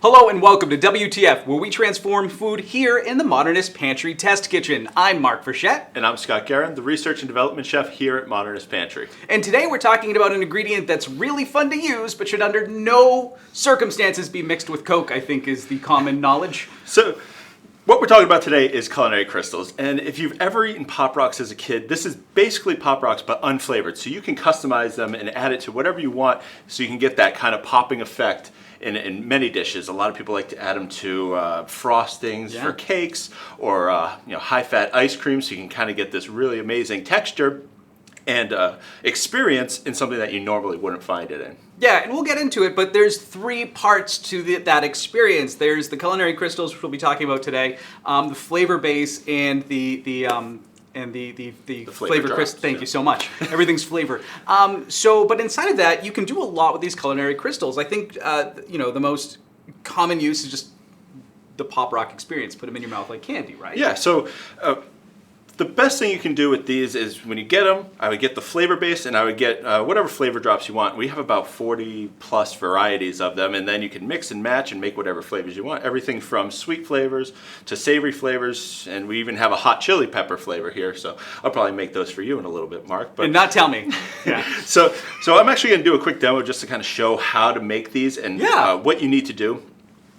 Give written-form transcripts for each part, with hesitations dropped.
Hello and welcome to WTF, where we transform food here in the Modernist Pantry Test Kitchen. I'm Mark Frechette. And I'm Scott Guerin, the Research and Development Chef here at Modernist Pantry. And today we're talking about an ingredient that's really fun to use, but should under no circumstances be mixed with Coke, I think is the common knowledge. So, what we're talking about today is Culinary Crystals. And if you've ever eaten Pop Rocks as a kid, this is basically Pop Rocks but unflavored. So you can customize them and add it to whatever you want so you can get that kind of popping effect in many dishes. A lot of people like to add them to frostings for cakes or high-fat ice cream, so you can kind of get this really amazing texture and experience in something that you normally wouldn't find it in. Yeah, and we'll get into it, but there's three parts to that experience. There's the Culinary Crystals, which we'll be talking about today, the flavor base, and the flavor crystal. Thank you so much. Everything's flavor. But inside of that, you can do a lot with these culinary crystals. I think the most common use is just the Pop Rock experience. Put them in your mouth like candy, right? Yeah. So. The best thing you can do with these is when you get them, I would get the flavor base and I would get whatever flavor drops you want. We have about 40 plus varieties of them, and then you can mix and match and make whatever flavors you want. Everything from sweet flavors to savory flavors, and we even have a hot chili pepper flavor here, so I'll probably make those for you in a little bit, Mark. But not tell me. Yeah. So I'm actually going to do a quick demo just to kind of show how to make these and what you need to do.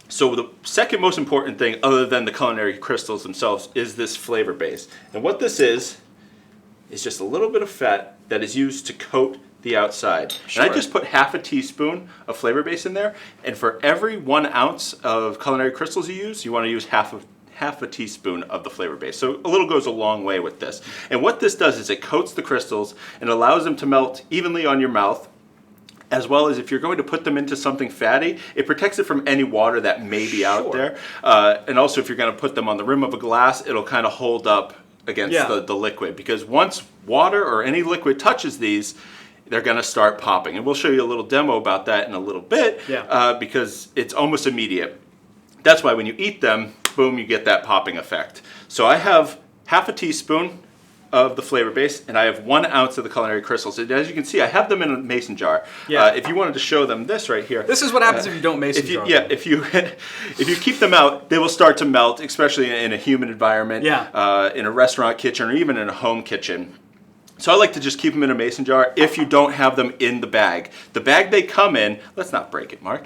So the second most important thing, other than the culinary crystals themselves, is this flavor base. And what this is just a little bit of fat that is used to coat the outside. Sure. And I just put half a teaspoon of flavor base in there. And for every 1 ounce of culinary crystals you use, you want to use half a teaspoon of the flavor base. So a little goes a long way with this. And what this does is it coats the crystals and allows them to melt evenly on your mouth, as well as if you're going to put them into something fatty, it protects it from any water that may be out there. And also if you're going to put them on the rim of a glass, it'll kind of hold up against the liquid. Because once water or any liquid touches these, they're going to start popping. And we'll show you a little demo about that in a little bit because it's almost immediate. That's why when you eat them, boom, you get that popping effect. So I have half a teaspoon of the flavor base, and I have 1 ounce of the culinary crystals. And as you can see, I have them in a mason jar. If you wanted to show them this right here. This is what happens if you don't mason jar. If you keep them out, they will start to melt, especially in a humid environment, in a restaurant kitchen, or even in a home kitchen. So I like to just keep them in a mason jar if you don't have them in the bag. The bag they come in, let's not break it, Mark.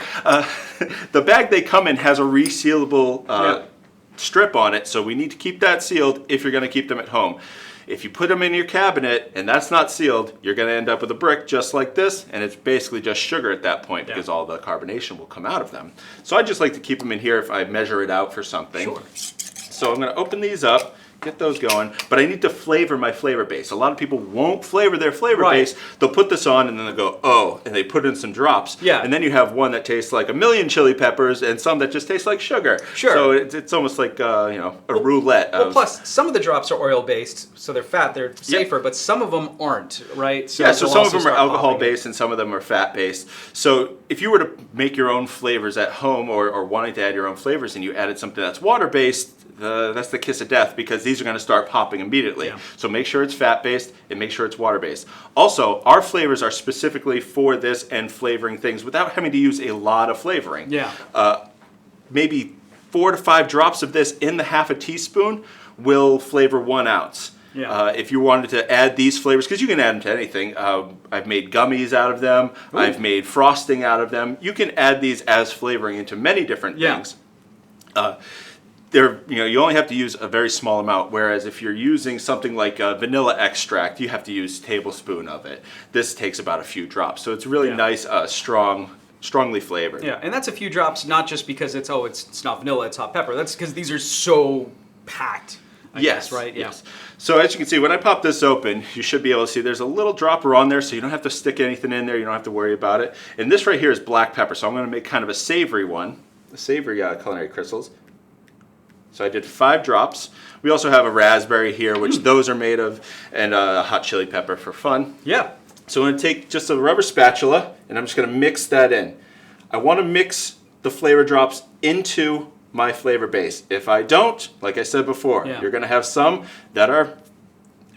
The bag they come in has a resealable strip on it, so we need to keep that sealed if you're going to keep them at home. If you put them in your cabinet and that's not sealed, you're going to end up with a brick just like this, and it's basically just sugar at that point because all the carbonation will come out of them. So I just like to keep them in here if I measure it out for something. Sure. So I'm going to open these up, get those going, but I need to flavor my flavor base. A lot of people won't flavor their flavor base. They'll put this on and then they'll go, oh, and they put in some drops. And then you have one that tastes like 1,000,000 chili peppers and some that just taste like sugar. So it's almost like a roulette. Plus, some of the drops are oil-based, so they're fat, they're safer, but some of them aren't, right? So some of them are alcohol-based and some of them are fat-based. So if you were to make your own flavors at home or wanting to add your own flavors and you added something that's water-based, that's the kiss of death because these are going to start popping immediately. So make sure it's fat-based and make sure it's water-based. Also, our flavors are specifically for this and flavoring things without having to use a lot of flavoring. Maybe 4 to 5 drops of this in the half a teaspoon will flavor 1 ounce. If you wanted to add these flavors, because you can add them to anything. I've made gummies out of them. I've made frosting out of them. You can add these as flavoring into many different things. You only have to use a very small amount, whereas if you're using something like vanilla extract, you have to use a tablespoon of it. This takes about a few drops, so it's really nice, strongly flavored. And that's a few drops, not just because it's not vanilla, it's hot pepper. That's because these are so packed. I guess, right? Yes. So as you can see, when I pop this open, you should be able to see there's a little dropper on there, so you don't have to stick anything in there. You don't have to worry about it. And this right here is black pepper, so I'm going to make kind of a savory one, a savory culinary crystals. So I did 5 drops. We also have a raspberry here, which those are made of, and a hot chili pepper for fun. So I'm going to take just a rubber spatula, and I'm just going to mix that in. I want to mix the flavor drops into my flavor base. If I don't, like I said before, you're going to have some that are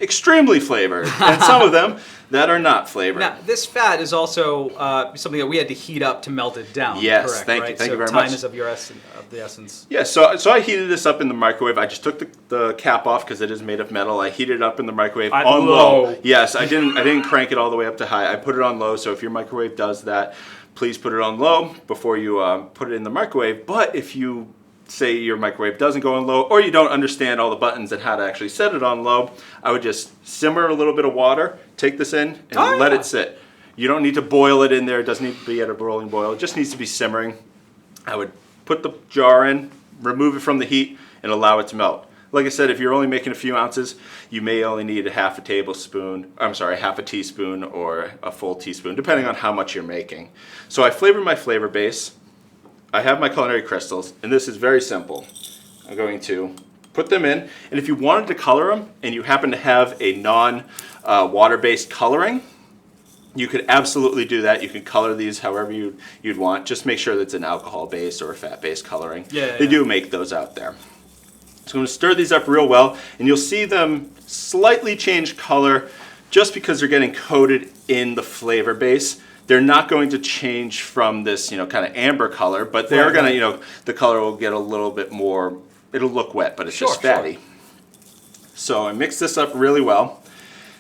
extremely flavored, and some of them that are not flavored. Now, this fat is also something that we had to heat up to melt it down. Yes, correct, thank right? you. Thank you very time much. is of the essence. Yeah, so I heated this up in the microwave. I just took the cap off because it is made of metal. I heated it up in the microwave on low. Yes, I didn't crank it all the way up to high. I put it on low. So if your microwave does that, please put it on low before you put it in the microwave. But if you say your microwave doesn't go on low, or you don't understand all the buttons and how to actually set it on low, I would just simmer a little bit of water, take this in, and let it sit. You don't need to boil it in there. It doesn't need to be at a rolling boil. It just needs to be simmering. I would put the jar in, remove it from the heat, and allow it to melt. Like I said, if you're only making a few ounces, you may only need half a teaspoon or a full teaspoon, depending on how much you're making. So I flavored my flavor base. I have my culinary crystals, and this is very simple. I'm going to put them in, and if you wanted to color them, and you happen to have a non-water-based coloring, you could absolutely do that. You can color these however you'd want. Just make sure that it's an alcohol-based or a fat-based coloring. They do make those out there. So I'm going to stir these up real well, and you'll see them slightly change color just because they're getting coated in the flavor base. They're not going to change from this, kind of amber color, but they're going to, the color will get a little bit more, it'll look wet, but it's just fatty. Sure. So I mix this up really well.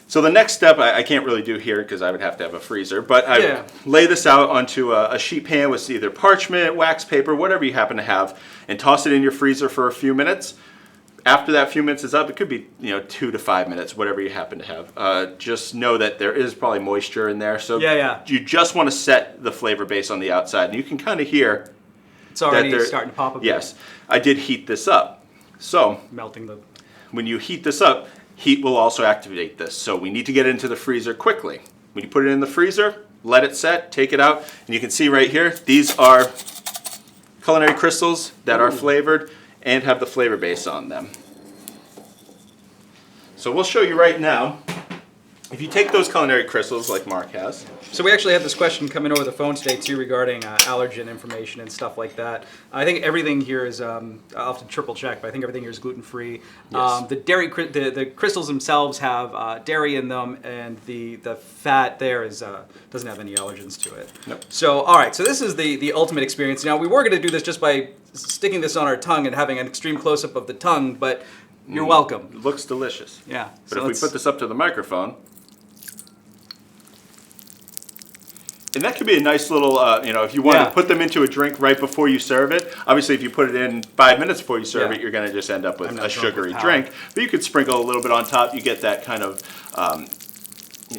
So the next step I can't really do here because I would have to have a freezer, but I lay this out onto a sheet pan with either parchment, wax paper, whatever you happen to have, and toss it in your freezer for a few minutes. After that few minutes is up, it could be 2 to 5 minutes, whatever you happen to have. Just know that there is probably moisture in there, so you just want to set the flavor base on the outside, and you can kind of hear it's already starting to pop a bit. Yes, I did heat this up. So when you heat this up, heat will also activate this. So we need to get it into the freezer quickly. When you put it in the freezer, let it set, take it out, and you can see right here, these are culinary crystals that are flavored and have the flavor base on them. So we'll show you right now. If you take those culinary crystals like Mark has. So we actually had this question coming over the phone today too regarding allergen information and stuff like that. I think everything here is, I'll have to triple check, but I think everything here is gluten-free. Yes. The crystals themselves have dairy in them, and the fat there is doesn't have any allergens to it. Nope. So all right, so this is the ultimate experience. Now we were going to do this just by sticking this on our tongue and having an extreme close-up of the tongue, but you're welcome. It looks delicious. Yeah. But so if we put this up to the microphone, and that could be a nice little, if you want to put them into a drink right before you serve it. Obviously, if you put it in 5 minutes before you serve it, you're going to just end up with a sugary drink. But you could sprinkle a little bit on top. You get that kind of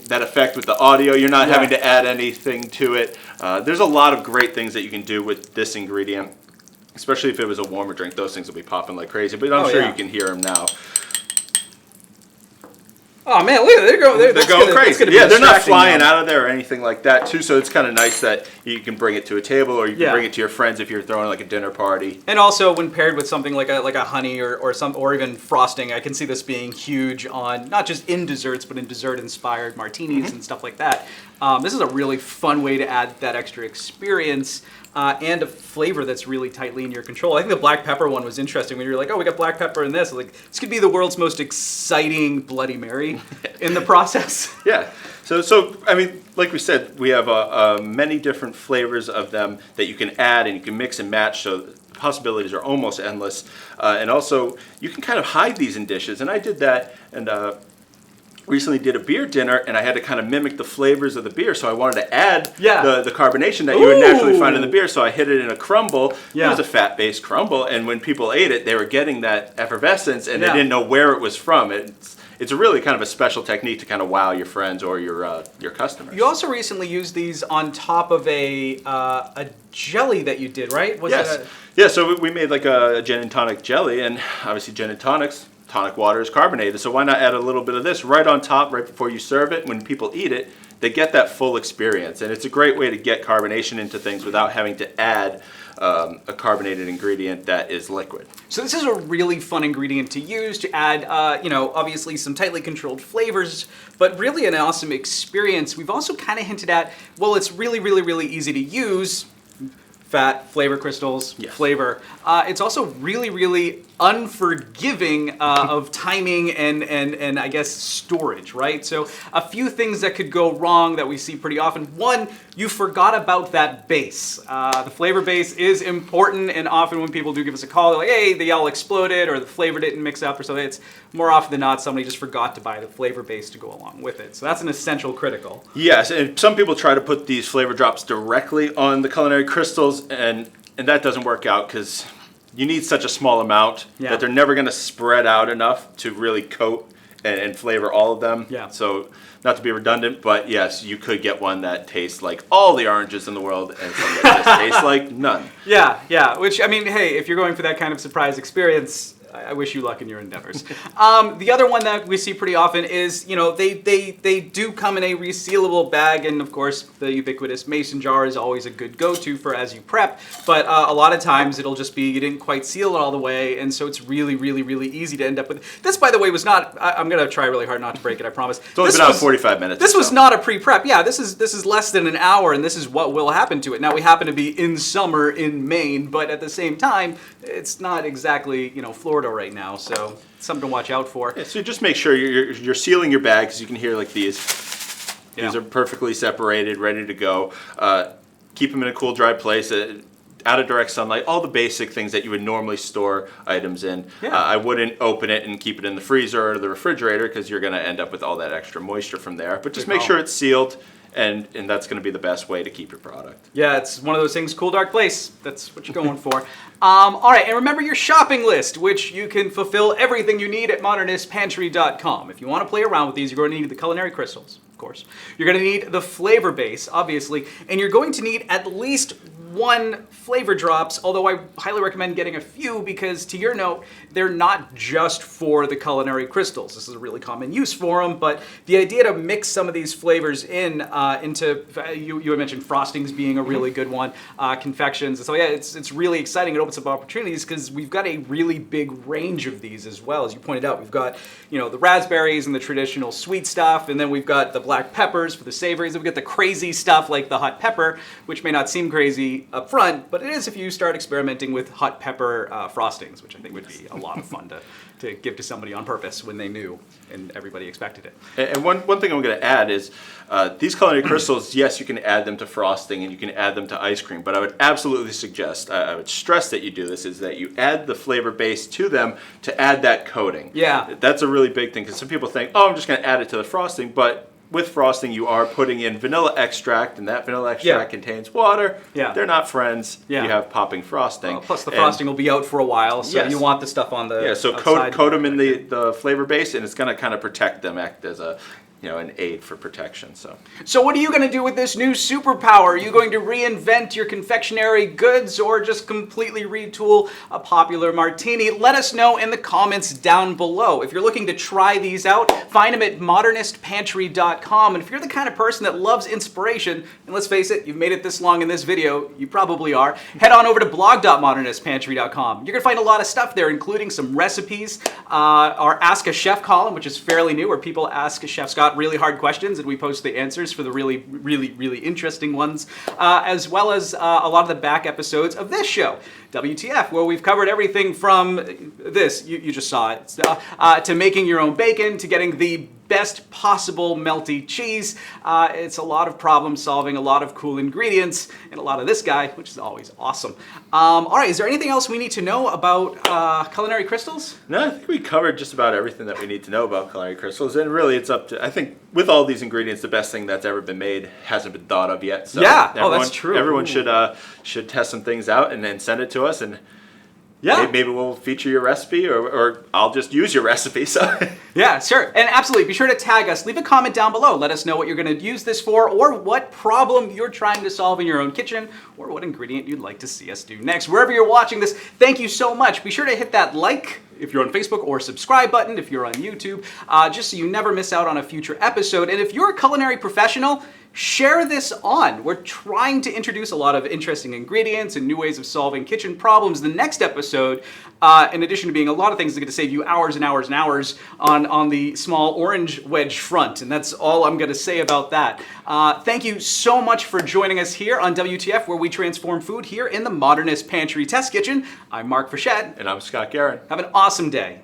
that effect with the audio. You're not having to add anything to it. There's a lot of great things that you can do with this ingredient, especially if it was a warmer drink. Those things will be popping like crazy. But I'm sure you can hear them now. Oh man, look at it. They're going crazy. Yeah, they're not flying out of there or anything like that too. So it's kind of nice that you can bring it to a table, or you can bring it to your friends if you're throwing like a dinner party. And also when paired with something like a honey or even frosting, I can see this being huge on not just in desserts, but in dessert inspired martinis and stuff like that. This is a really fun way to add that extra experience. And a flavor that's really tightly in your control. I think the black pepper one was interesting when you were like, oh, we got black pepper in this. Like, this could be the world's most exciting Bloody Mary in the process. Yeah. So I mean, like we said, we have many different flavors of them that you can add and you can mix and match. So the possibilities are almost endless. And also, you can kind of hide these in dishes. And I did that, and recently did a beer dinner, and I had to kind of mimic the flavors of the beer, so I wanted to add the carbonation that you would naturally find in the beer, so I hid it in a crumble. It was a fat-based crumble, and when people ate it, they were getting that effervescence, and they didn't know where it was from. It's a really kind of a special technique to kind of wow your friends or your customers. You also recently used these on top of a jelly that you did, right? Yeah, so we made like a gin and tonic jelly, and obviously gin and tonic water is carbonated, so why not add a little bit of this right on top right before you serve it? When people eat it, they get that full experience, and it's a great way to get carbonation into things without having to add a carbonated ingredient that is liquid. So this is a really fun ingredient to use to add, obviously some tightly controlled flavors, but really an awesome experience. We've also kind of hinted at, well, it's really, really, really easy to use. fat, flavor crystals, Yes. flavor. It's also really, really unforgiving of timing and I guess storage, right? So a few things that could go wrong that we see pretty often. One, you forgot about that base. The flavor base is important, and often when people do give us a call, they're like, hey, the yellow exploded or the flavor didn't mix up or something. It's more often than not somebody just forgot to buy the flavor base to go along with it. So that's an essential critical. Yes, and some people try to put these flavor drops directly on the culinary crystals, and that doesn't work out because you need such a small amount that they're never going to spread out enough to really coat and flavor all of them. Yeah. So not to be redundant, but yes, you could get one that tastes like all the oranges in the world and some that just tastes like none. Yeah, which, I mean, hey, if you're going for that kind of surprise experience, I wish you luck in your endeavors. The other one that we see pretty often is, they do come in a resealable bag, and of course the ubiquitous mason jar is always a good go-to for as you prep, but a lot of times it'll just be you didn't quite seal it all the way, and so it's really, really, really easy to end up with. This, by the way, was not, I'm going to try really hard not to break it, I promise. It's only been out 45 minutes. This was not a pre-prep. Yeah, this is less than an hour, and this is what will happen to it. Now, we happen to be in summer in Maine, but at the same time, it's not exactly, Florida right now, so it's something to watch out for. Yeah, so just make sure you're sealing your bag, because you can hear like these. Yeah. These are perfectly separated, ready to go. Keep them in a cool, dry place, out of direct sunlight, all the basic things that you would normally store items in. Yeah. I wouldn't open it and keep it in the freezer or the refrigerator, because you're going to end up with all that extra moisture from there. But just make sure it's sealed, and that's going to be the best way to keep your product. Yeah, it's one of those things, cool, dark place. That's what you're going for. All right, and remember your shopping list, which you can fulfill everything you need at modernistpantry.com. If you want to play around with these, you're going to need the culinary crystals, of course. You're going to need the flavor base, obviously, and you're going to need at least one flavor drops, although I highly recommend getting a few because, to your note, they're not just for the culinary crystals. This is a really common use for them, but the idea to mix some of these flavors into, you had mentioned frostings being a really good one, confections. So yeah, it's really exciting. It opens up opportunities because we've got a really big range of these as well. As you pointed out, we've got, the raspberries and the traditional sweet stuff, and then we've got the black peppers for the savories, and we've got the crazy stuff like the hot pepper, which may not seem crazy up front, but it is if you start experimenting with hot pepper frostings, which I think would be a lot of fun to give to somebody on purpose when they knew and everybody expected it. And one thing I'm going to add is these culinary crystals, yes, you can add them to frosting and you can add them to ice cream, but I would absolutely suggest, I would stress that you do this, is that you add the flavor base to them to add that coating. Yeah. That's a really big thing, because some people think, oh, I'm just going to add it to the frosting, but with frosting, you are putting in vanilla extract, and that vanilla extract contains water. Yeah. They're not friends. Yeah. You have popping frosting. Well, plus the frosting will be out for a while, so Yes. you want the stuff on the so outside. coat them in the flavor base, and it's going to kind of protect them, act as a an aid for protection. So what are you going to do with this new superpower? Are you going to reinvent your confectionery goods or just completely retool a popular martini? Let us know in the comments down below. If you're looking to try these out, find them at modernistpantry.com. And if you're the kind of person that loves inspiration, and let's face it, you've made it this long in this video, you probably are, head on over to blog.modernistpantry.com. You're going to find a lot of stuff there, including some recipes, our Ask a Chef column, which is fairly new, where people ask Chef Scott really hard questions, and we post the answers for the really, really, really interesting ones, as well as a lot of the back episodes of this show, WTF, where we've covered everything from this, you just saw it, to making your own bacon, to getting the best possible melty cheese. It's a lot of problem solving, a lot of cool ingredients, and a lot of this guy, which is always awesome. All right, is there anything else we need to know about culinary crystals? No, I think we covered just about everything that we need to know about culinary crystals, and really it's up to, I think with all these ingredients, the best thing that's ever been made hasn't been thought of yet. So yeah, that's true. Everyone should test some things out and then send it to us, and maybe we'll feature your recipe, or I'll just use your recipe. So yeah, sure. And absolutely, be sure to tag us. Leave a comment down below. Let us know what you're going to use this for, or what problem you're trying to solve in your own kitchen, or what ingredient you'd like to see us do next. Wherever you're watching this, thank you so much. Be sure to hit that like if you're on Facebook, or subscribe button if you're on YouTube, just so you never miss out on a future episode. And if you're a culinary professional, share this on. We're trying to introduce a lot of interesting ingredients and new ways of solving kitchen problems. The next episode, in addition to being a lot of things that are going to save you hours and hours and hours on the small orange wedge front, and that's all I'm going to say about that. Thank you so much for joining us here on WTF, where we transform food here in the Modernist Pantry Test Kitchen. I'm Mark Frechette. And I'm Scott Guerin. Have an awesome day.